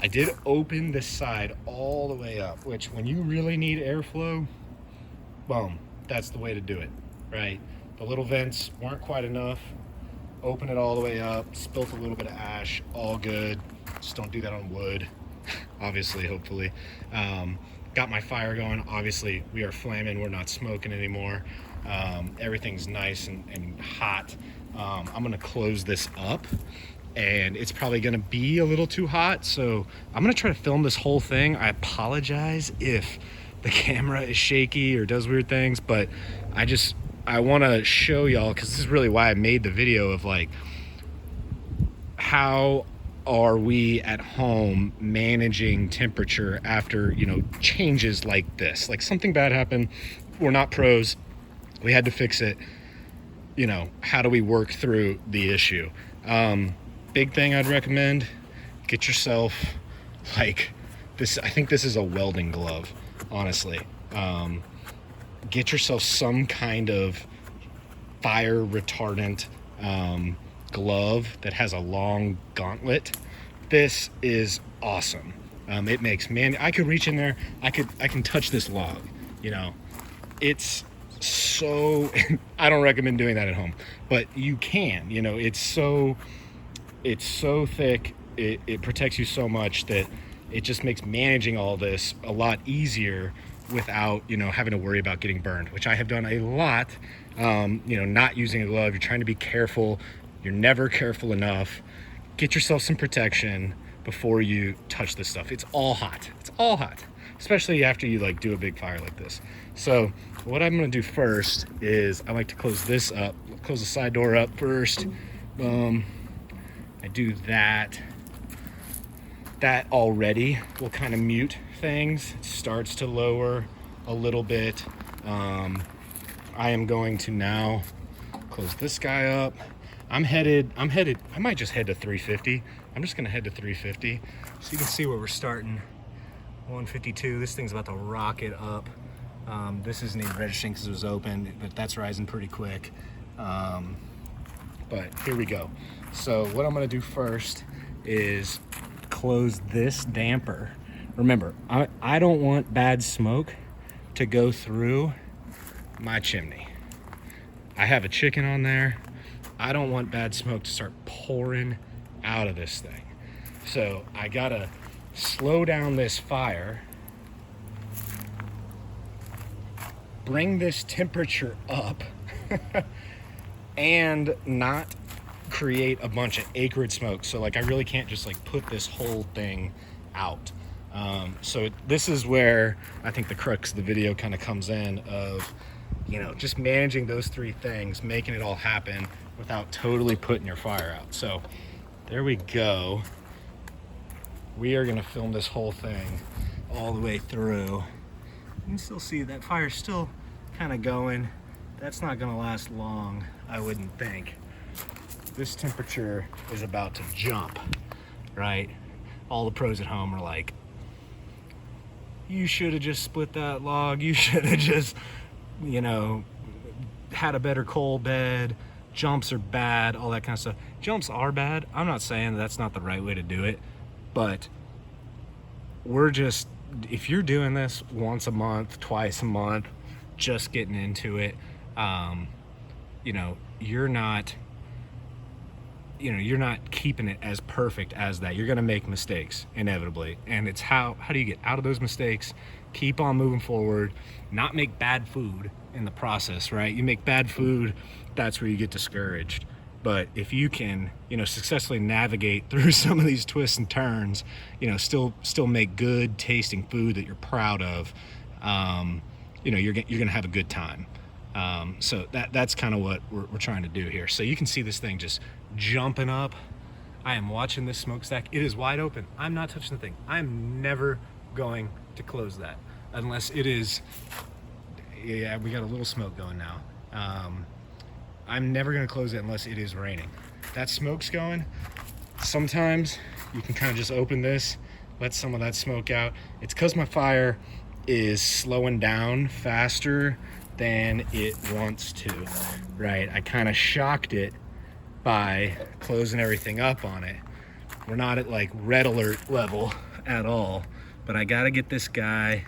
I did open this side all the way up, which when you really need airflow, boom, that's the way to do it, right? The little vents weren't quite enough. Open it all the way up, spilt a little bit of ash, all good. Just don't do that on wood, obviously, hopefully. Got my fire going. Obviously, we are flaming, we're not smoking anymore. Everything's nice and hot. I'm gonna close this up, and it's probably gonna be a little too hot, so I'm gonna try to film this whole thing. I apologize if the camera is shaky or does weird things, but I want to show y'all, because this is really why I made the video, of like, how are we at home managing temperature after, you know, changes like this. Like, something bad happened, we're not pros, we had to fix it. You know, how do we work through the issue? Big thing I'd recommend, get yourself like this. I think this is a welding glove, honestly. Get yourself some kind of fire retardant glove that has a long gauntlet. This is awesome. It makes, man, I could reach in there, I can touch this log, you know. It's so I don't recommend doing that at home, but you can, you know. It's so thick, it protects you so much that it just makes managing all this a lot easier without, you know, having to worry about getting burned, which I have done a lot. You know, not using a glove, you're trying to be careful, you're never careful enough. Get yourself some protection before you touch this stuff. It's all hot, especially after you like do a big fire like this. So what I'm gonna do first is I like to close this up, close the side door up first. I do that already will kind of mute things. It starts to lower a little bit. I am going to now close this guy up. I might just head to 350. I'm just gonna head to 350. So you can see where we're starting. 152, this thing's about to rocket up. This isn't even registering because it was open, but that's rising pretty quick. But here we go. So what I'm gonna do first is close this damper. Remember, I don't want bad smoke to go through my chimney. I have a chicken on there. I don't want bad smoke to start pouring out of this thing. So I gotta slow down this fire, bring this temperature up, and not create a bunch of acrid smoke. So like, I really can't just like put this whole thing out. So this is where I think the crux of the video kind of comes in, of, you know, just managing those three things, making it all happen without totally putting your fire out. So there we go. We are gonna film this whole thing all the way through. You can still see that fire's still kind of going. That's not gonna last long, I wouldn't think. This temperature is about to jump, right? All the pros at home are like, you should have just split that log. You should have just, you know, had a better coal bed. jumps are bad, all that kind of stuff. Jumps are bad. I'm not saying that's not the right way to do it, but if you're doing this once a month, twice a month, just getting into it, you know, you're not keeping it as perfect as that. You're gonna make mistakes inevitably, and it's how do you get out of those mistakes, keep on moving forward, not make bad food in the process, right? You make bad food, that's where you get discouraged. But if you can, you know, successfully navigate through some of these twists and turns, you know, still make good tasting food that you're proud of, you know, you're gonna have a good time. So that's kind of what we're trying to do here. So you can see this thing just jumping up. I am watching this smokestack. It is wide open. I'm not touching the thing. I'm never going to close that unless it is, yeah, we got a little smoke going now. I'm never gonna close it unless it is raining. That smoke's going. Sometimes you can kind of just open this, let some of that smoke out. It's because my fire is slowing down faster than it wants to, right? I kind of shocked it by closing everything up on it. We're not at like red alert level at all, but I gotta get this guy,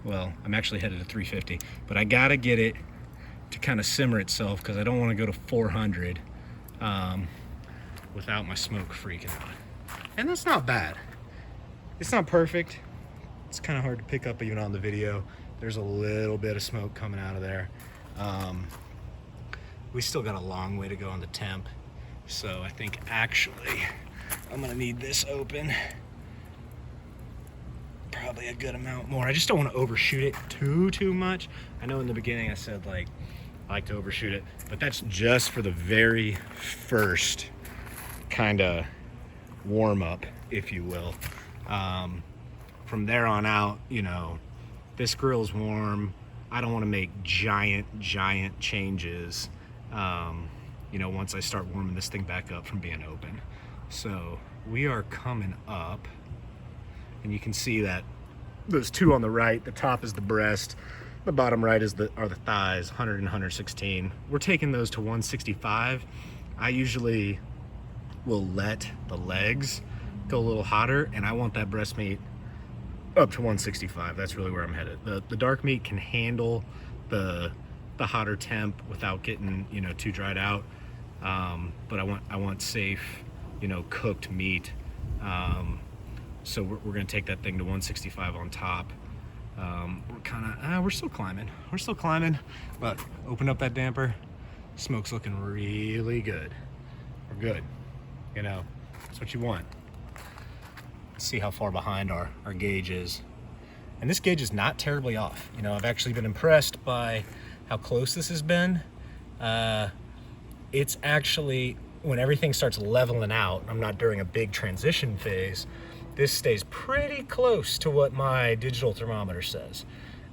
well, I'm actually headed to 350, but I gotta get it to kind of simmer itself because I don't want to go to 400 without my smoke freaking out. And that's not bad. It's not perfect. It's kind of hard to pick up even on the video. There's a little bit of smoke coming out of there. We still got a long way to go on the temp, so I think actually I'm gonna need this open probably a good amount more. I just don't want to overshoot it too much. I know in the beginning I said like I like to overshoot it, but that's just for the very first kind of warm up, if you will. From there on out, you know, this grill's warm. I don't want to make giant changes, you know, once I start warming this thing back up from being open. So we are coming up, and you can see that those two on the right, the top is the breast, the bottom right are the thighs, 100 and 116. We're taking those to 165. I usually will let the legs go a little hotter, and I want that breast meat up to 165. That's really where I'm headed. The dark meat can handle the hotter temp without getting, you know, too dried out. But I want safe, you know, cooked meat. So we're gonna take that thing to 165 on top. We're still climbing, but open up that damper. Smoke's looking really good. We're good. You know, that's what you want. Let's see how far behind our gauge is. And this gauge is not terribly off. You know, I've actually been impressed by how close this has been. It's actually, when everything starts leveling out, I'm not during a big transition phase, this stays pretty close to what my digital thermometer says.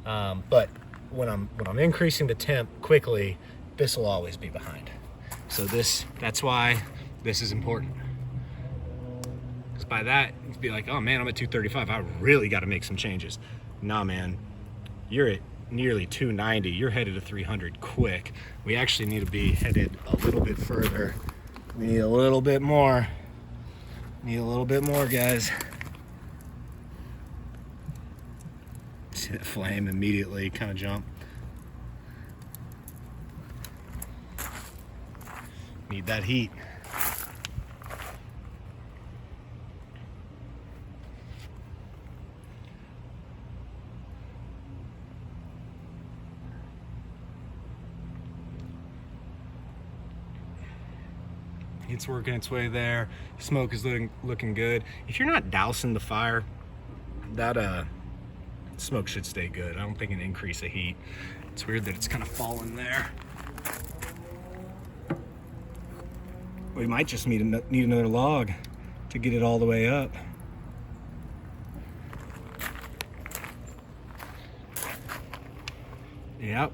But when I'm increasing the temp quickly, this will always be behind. So that's why this is important. Because by that, you'd be like, oh man, I'm at 235. I really got to make some changes. Nah, man, you're at nearly 290. You're headed to 300 quick. We actually need to be headed a little bit further. We need a little bit more. Need a little bit more, guys. See that flame immediately kind of jump. Need that heat. It's working its way there. Smoke is looking good. If you're not dousing the fire, that smoke should stay good. I don't think an increase of heat. It's weird that it's kind of falling there. We might just need another log to get it all the way up. Yep.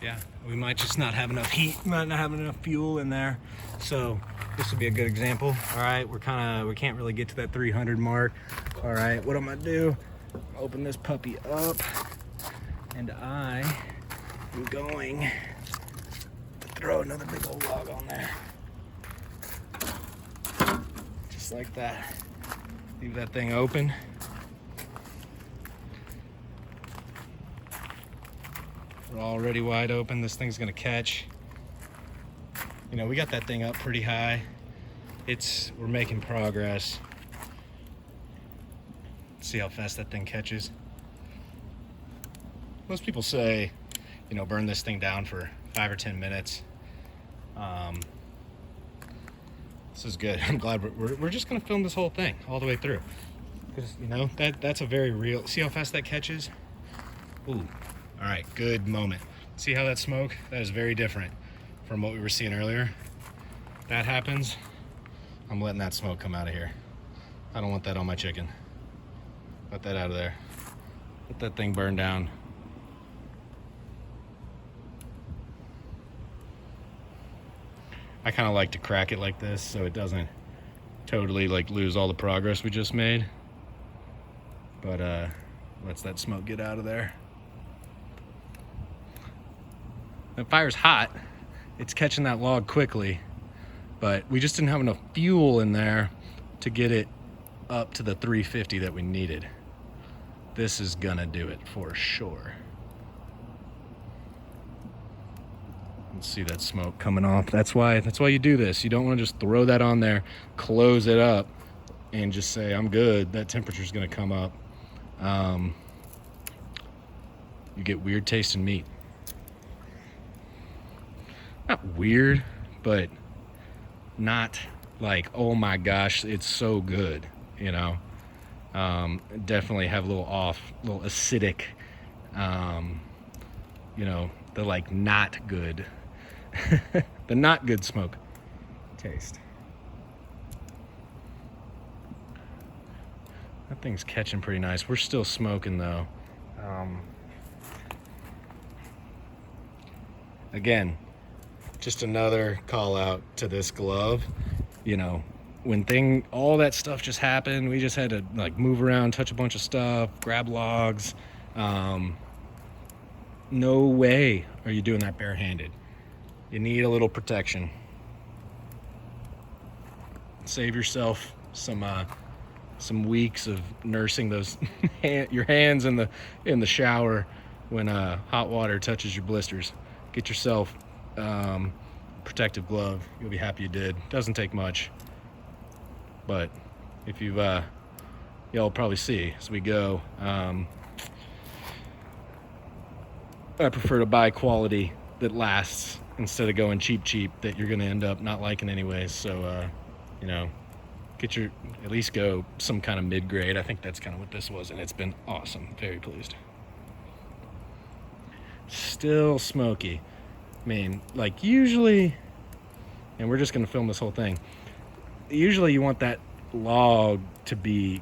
Yeah, we might just not have enough heat, might not have enough fuel in there. So This would be a good example. All right, we can't really get to that 300 mark. All right, what I'm gonna do, open this puppy up, and I am going to throw another big old log on there. Just like that. Leave that thing open. We're already wide open. This thing's gonna catch. You know, we got that thing up pretty high. We're making progress. Let's see how fast that thing catches. Most people say, you know, burn this thing down for 5 or 10 minutes. This is good. I'm glad we're just gonna film this whole thing all the way through. Because, you know, that's a very real, see how fast that catches? Ooh, all right, good moment. See how that smoke? That is very different from what we were seeing earlier. That happens, I'm letting that smoke come out of here. I don't want that on my chicken. Let that out of there. Let that thing burn down. I kind of like to crack it like this so it doesn't totally like lose all the progress we just made. But lets that smoke get out of there. The fire's hot. It's catching that log quickly, but we just didn't have enough fuel in there to get it up to the 350 that we needed. This is gonna do it for sure. Let's see that smoke coming off. That's why you do this. You don't want to just throw that on there, close it up, and just say, I'm good. That temperature's gonna come up. You get weird tasting meat. Not weird, but not like, oh my gosh, it's so good, you know. Definitely have a little little acidic, you know, the like not good, the not good smoke taste. That thing's catching pretty nice. We're still smoking though. Again, just another call out to this glove. You know, when all that stuff just happened, we just had to like move around, touch a bunch of stuff, grab logs. No way are you doing that barehanded. You need a little protection. Save yourself some weeks of nursing those your hands in the shower when hot water touches your blisters. Get yourself protective glove. You'll be happy you did. Doesn't take much, but if you've y'all probably see as we go, I prefer to buy quality that lasts instead of going cheap that you're gonna end up not liking anyways. So you know, at least go some kind of mid-grade. I think that's kind of what this was, and it's been awesome. Very pleased. Still smoky. I mean, like usually, and we're just gonna film this whole thing. Usually you want that log to be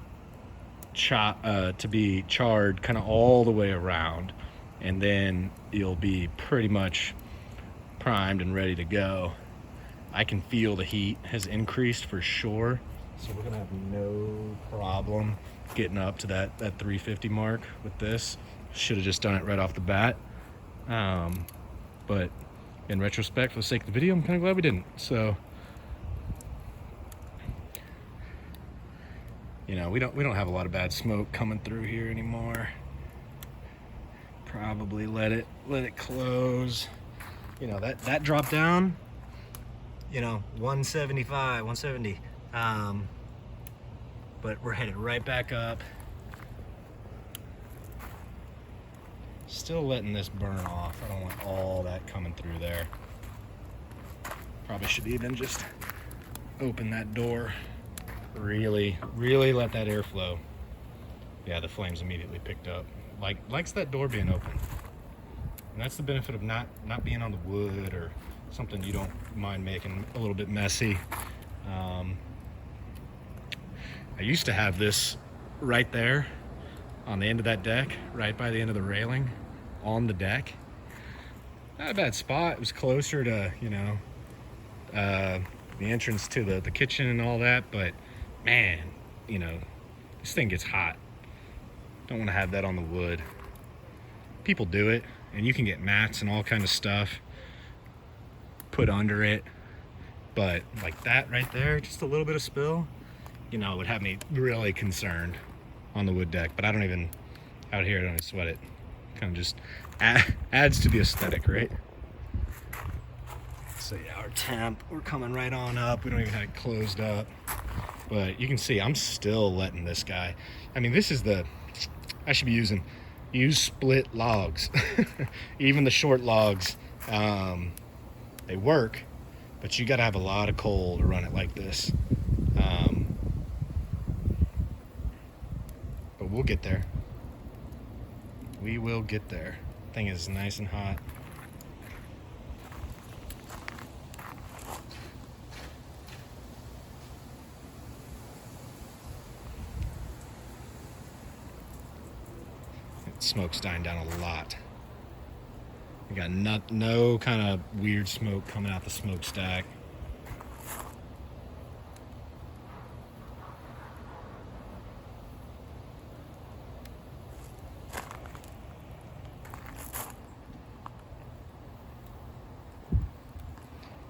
charred kind of all the way around, and then you'll be pretty much primed and ready to go. I can feel the heat has increased for sure, so we're gonna have no problem getting up to that 350 mark with this. Should have just done it right off the bat, but in retrospect, for the sake of the video, I'm kind of glad we didn't. So, you know, we don't have a lot of bad smoke coming through here anymore. Probably let it close. You know, that drop down, you know, 175, 170. But we're headed right back up. Still letting this burn off. I don't want all that coming through there. Probably should even just open that door. Really let that air flow. Yeah, the flames immediately picked up. Likes that door being open. And that's the benefit of not being on the wood or something you don't mind making a little bit messy. I used to have this right there on the end of that deck, right by the end of the railing on the deck. Not a bad spot. It was closer to, you know, the entrance to the kitchen and all that, but man, you know, this thing gets hot. Don't want to have that on the wood. People do it, and you can get mats and all kind of stuff put under it, but like that right there, just a little bit of spill, you know, would have me really concerned on the wood deck. But I don't even, out here, I don't even sweat it. Kind of just adds to the aesthetic, right? So yeah, our temp, we're coming right on up. We don't even have it closed up, but you can see I'm still letting this guy. I mean, this is I should be use split logs. Even the short logs, they work, but you got to have a lot of coal to run it like this. But we'll get there. We will get there. Thing is nice and hot. Smoke's dying down a lot. We got no kind of weird smoke coming out the smokestack.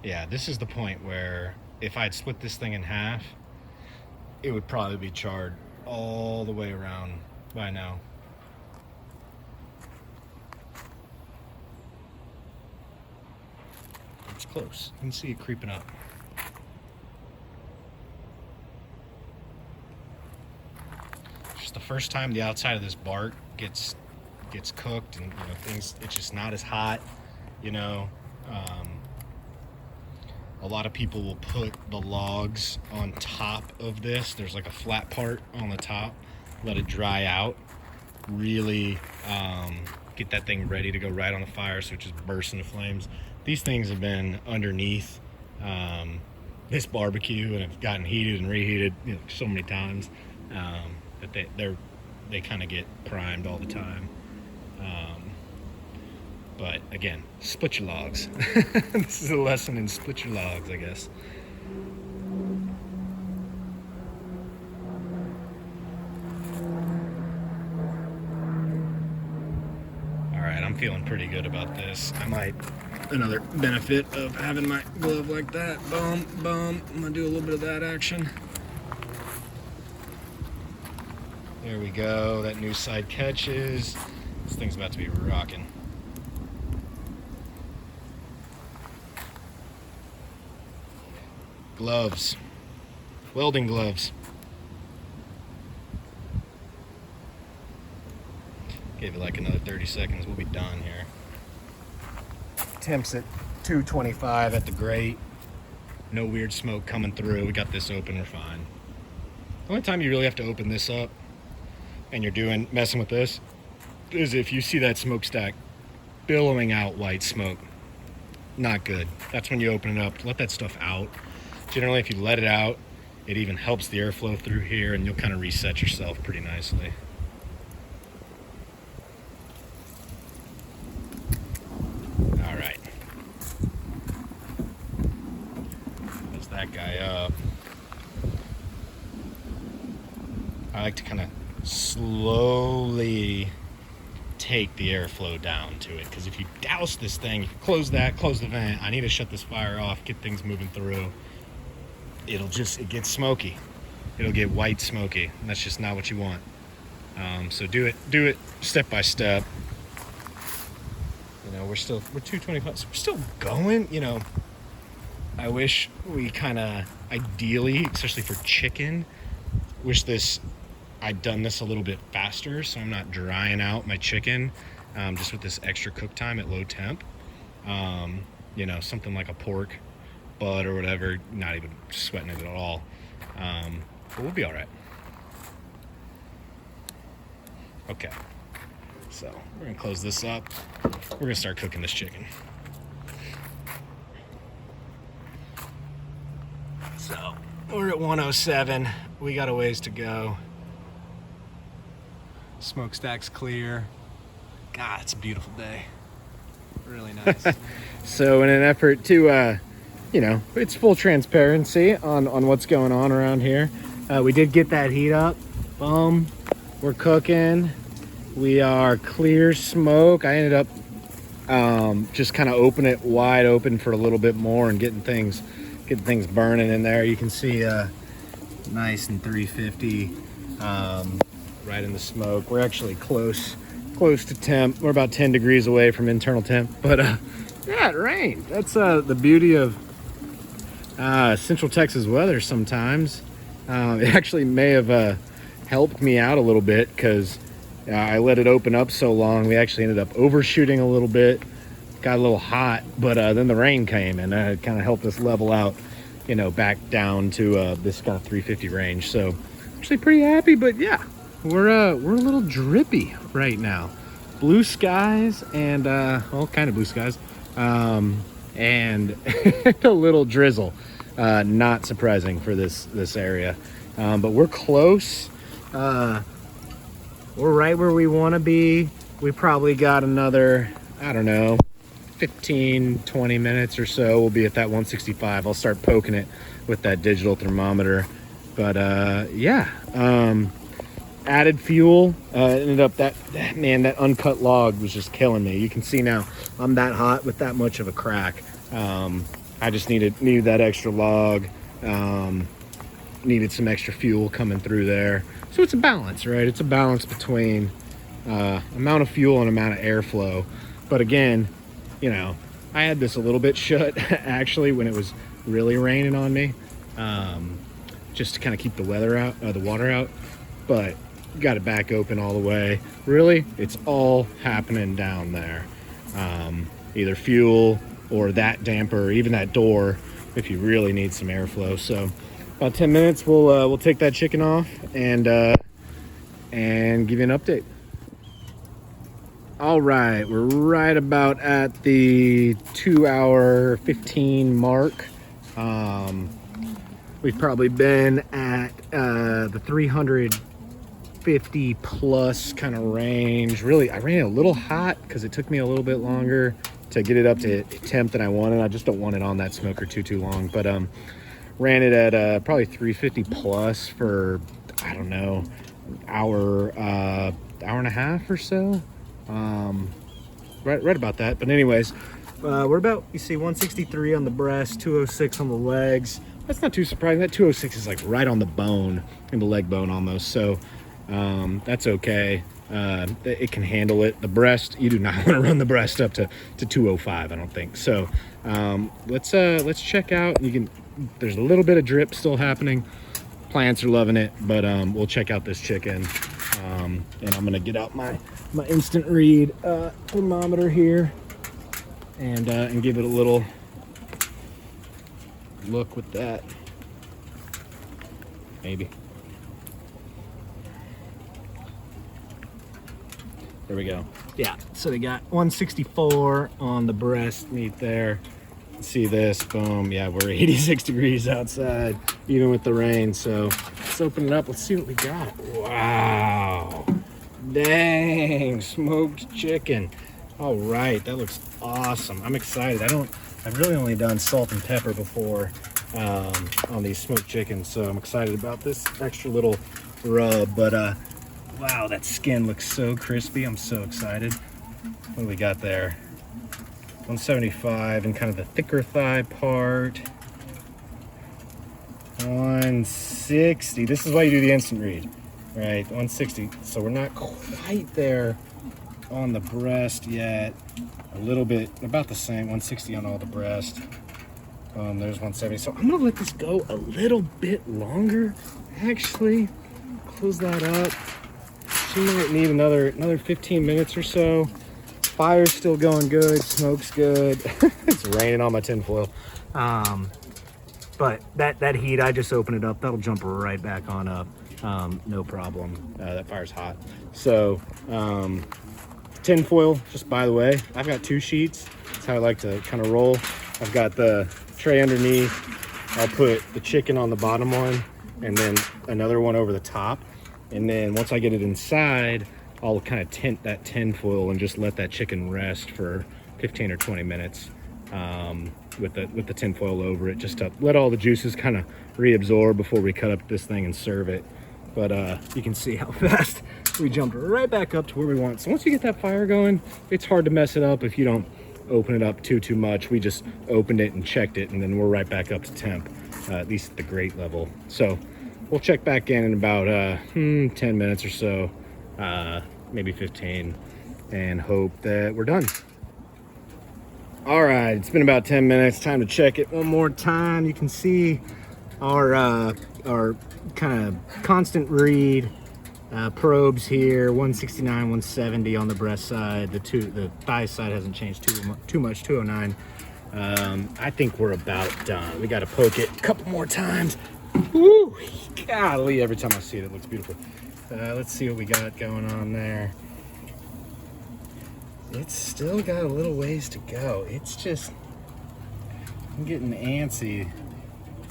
Yeah, this is the point where if I'd split this thing in half, it would probably be charred all the way around by now. It's close. You can see it creeping up. Just the first time the outside of this bark gets cooked, and you know, things, it's just not as hot, you know. A lot of people will put the logs on top of this. There's like a flat part on the top, let it dry out, really get that thing ready to go right on the fire so it just bursts into flames. These things have been underneath this barbecue and have gotten heated and reheated, you know, so many times that they kind of get primed all the time. But again, split your logs. This is a lesson in split your logs, I guess. All right, I'm feeling pretty good about this. Another benefit of having my glove like that, boom, boom. I'm gonna do a little bit of that action. There we go, that new side catches. This thing's about to be rocking. Gloves, welding gloves. Give it like another 30 seconds, we'll be done here. Temps at 225 at the grate. No weird smoke coming through. We got this open, we're fine. The only time you really have to open this up and you're messing with this is if you see that smokestack billowing out white smoke. Not good. That's when you open it up, let that stuff out. Generally, if you let it out, it even helps the airflow through here, and you'll kind of reset yourself pretty nicely. All right. Close that guy up. I like to kind of slowly take the airflow down to it, because if you douse this thing, close the vent, I need to shut this fire off, get things moving through, it gets smoky. It'll get white smoky, and that's just not what you want. So do it step by step. You know, we're 225, so we're still going. You know, I wish we kind of, ideally, especially for chicken, I'd done this a little bit faster, so I'm not drying out my chicken just with this extra cook time at low temp. You know, something like a pork butt or whatever, not even sweating it at all. But we'll be all right. Okay, so we're gonna close this up. We're gonna start cooking this chicken. So we're at 107. We got a ways to go. Smokestack's clear. God, it's a beautiful day. Really nice. So in an effort to you know, it's full transparency on what's going on around here. We did get that heat up. Boom. We're cooking. We are clear smoke. I ended up just kind of open it wide open for a little bit more and getting things burning in there. You can see nice and 350 right in the smoke. We're actually close to temp. We're about 10 degrees away from internal temp, but yeah, it rained. That's the beauty of Central Texas weather sometimes. It actually may have helped me out a little bit because I let it open up so long. We actually ended up overshooting a little bit, got a little hot, but then the rain came and it kind of helped us level out, you know, back down to this kind of 350 range. So actually pretty happy, but yeah, we're a little drippy right now. Blue skies and well, kind of blue skies, and a little drizzle. Not surprising for this area, but we're close. We're right where we want to be. We probably got another, I don't know, 15-20 minutes or so. We'll be at that 165. I'll start poking it with that digital thermometer. But yeah, added fuel. Ended up that uncut log was just killing me. You can see now I'm that hot with that much of a crack. I just needed that extra log. Needed some extra fuel coming through there. So it's a balance, right? It's a balance between amount of fuel and amount of airflow. But again, you know, I had this a little bit shut actually when it was really raining on me, just to kind of keep the water out. But got it back open all the way. Really, it's all happening down there. Either fuel or that damper, or even that door, if you really need some airflow. So about 10 minutes, we'll take that chicken off and give you an update. All right, we're right about at the 2-hour 15 mark. We've probably been at the 350 plus kind of range. Really, I ran it a little hot because it took me a little bit longer to get it up to temp than I wanted. I just don't want it on that smoker too long. But ran it at probably 350 plus for, I don't know, hour and a half or so. Right about that. But anyways, we're about, you see 163 on the breast, 206 on the legs. That's not too surprising. That 206 is like right on the bone, in the leg bone almost. So that's okay. It can handle it. The breast, you do not want to run the breast up to 205, I don't think. So let's check out. There's a little bit of drip still happening. Plants are loving it, but we'll check out this chicken. And I'm gonna get out my instant read thermometer here and give it a little look with that. Maybe. There we go. Yeah, so they got 164 on the breast meat there. See this, boom. Yeah, we're 86 degrees outside, even with the rain. So let's open it up. Let's see what we got. Wow. Dang, smoked chicken. All right, that looks awesome. I'm excited. I've really only done salt and pepper before on these smoked chickens, so I'm excited about this extra little rub. But wow, that skin looks so crispy. I'm so excited. What do we got there? 175 and kind of the thicker thigh part. 160. This is why you do the instant read, right? 160. So we're not quite there on the breast yet. A little bit, about the same. 160 on all the breast. There's 170. So I'm gonna let this go a little bit longer. Actually, close that up. She might need another 15 minutes or so. Fire's still going good, smoke's good. It's raining on my tinfoil. But that heat, I just open it up, that'll jump right back on up. No problem. That fire's hot. So tinfoil, just by the way, I've got 2 sheets. That's how I like to kind of roll. I've got the tray underneath. I'll put the chicken on the bottom one and then another one over the top. And then once I get it inside, I'll kind of tint that tin foil and just let that chicken rest for 15 or 20 minutes. with the tin foil over it, just to let all the juices kind of reabsorb before we cut up this thing and serve it. But you can see how fast we jumped right back up to where we want. So once you get that fire going, it's hard to mess it up if you don't open it up too much. We just opened it and checked it, and then we're right back up to temp, at least at the grate level. So we'll check back in about 10 minutes or so, maybe 15, and hope that we're done. All right, it's been about 10 minutes. Time to check it one more time. You can see our kind of constant read probes here, 169, 170 on the breast side. The thigh side hasn't changed too much, 209. I think we're about done. We got to poke it a couple more times. Woo, golly, every time I see it, it looks beautiful. Let's see what we got going on there. It's still got a little ways to go. It's just, I'm getting antsy.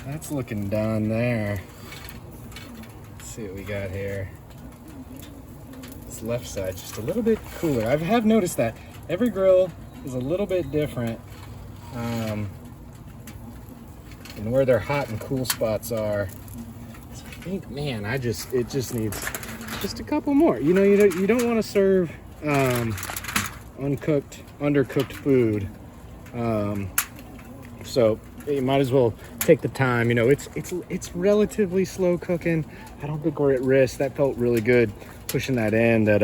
That's looking done there. Let's see what we got here. This left side just a little bit cooler. I have noticed that every grill is a little bit different, and where their hot and cool spots are. So I think, man, it just needs just a couple more. You know, you don't want to serve undercooked food, so you might as well take the time. You know, it's relatively slow cooking. I don't think we're at risk. That felt really good, pushing that in, that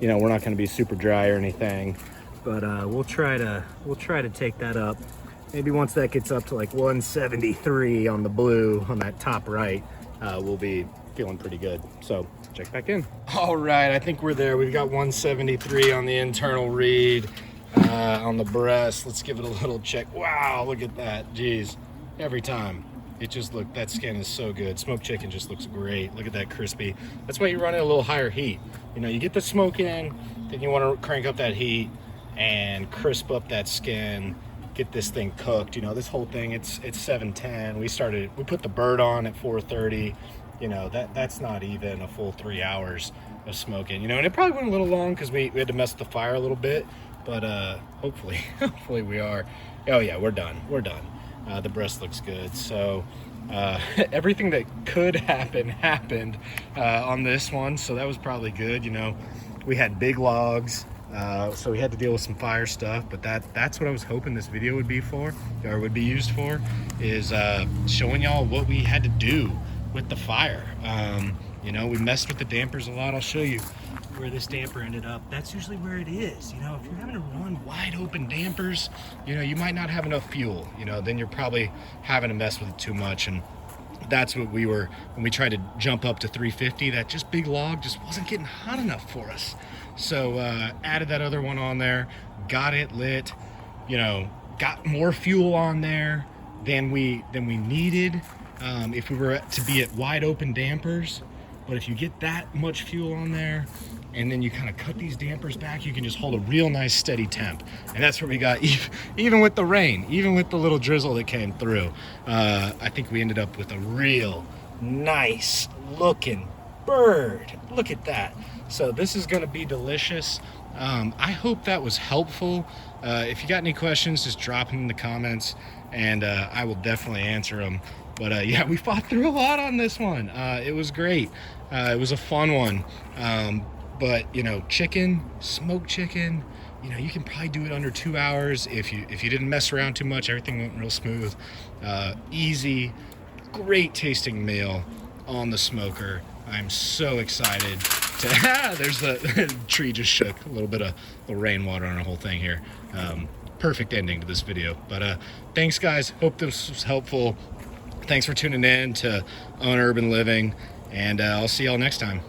you know, we're not going to be super dry or anything, but we'll try to take that up. Maybe once that gets up to like 173 on the blue on that top right, we'll be feeling pretty good. So check back in. All right, I think we're there. We've got 173 on the internal read, on the breast. Let's give it a little check. Wow, look at that. Jeez, every time it just look, that skin is so good. Smoked chicken just looks great. Look at that crispy. That's why you run it a little higher heat. You know, you get the smoke in, then you want to crank up that heat and crisp up that skin, get this thing cooked. You know, this whole thing, it's 7:10. We put the bird on at 4:30. You know, that's not even a full 3 hours of smoking, you know, and it probably went a little long because we had to mess with the fire a little bit, but hopefully we are. Oh yeah, we're done. The breast looks good. So everything that could happen happened on this one, so that was probably good. You know, we had big logs, so we had to deal with some fire stuff, but that's what I was hoping this video would be for, or would be used for, is showing y'all what we had to do with the fire. You know, we messed with the dampers a lot. I'll show you where this damper ended up. That's usually where it is. You know, if you're having to run wide open dampers, you know, you might not have enough fuel. You know, then you're probably having to mess with it too much. And that's what we were, when we tried to jump up to 350, that just big log just wasn't getting hot enough for us. So added that other one on there, got it lit, you know, got more fuel on there than we needed. If we were to be at wide open dampers. But if you get that much fuel on there and then you kind of cut these dampers back, you can just hold a real nice steady temp. And that's what we got, even with the rain, even with the little drizzle that came through. I think we ended up with a real nice looking bird. Look at that. So this is gonna be delicious. I hope that was helpful. If you got any questions, just drop them in the comments and I will definitely answer them. But yeah, we fought through a lot on this one. It was great. It was a fun one. But you know, smoked chicken, you know, you can probably do it under 2 hours if you didn't mess around too much. Everything went real smooth. Easy, great tasting meal on the smoker. I'm so excited to, there's the tree just shook, a little bit of rainwater on our whole thing here. Perfect ending to this video. But thanks guys, hope this was helpful. Thanks for tuning in to Unurban Living, and I'll see y'all next time.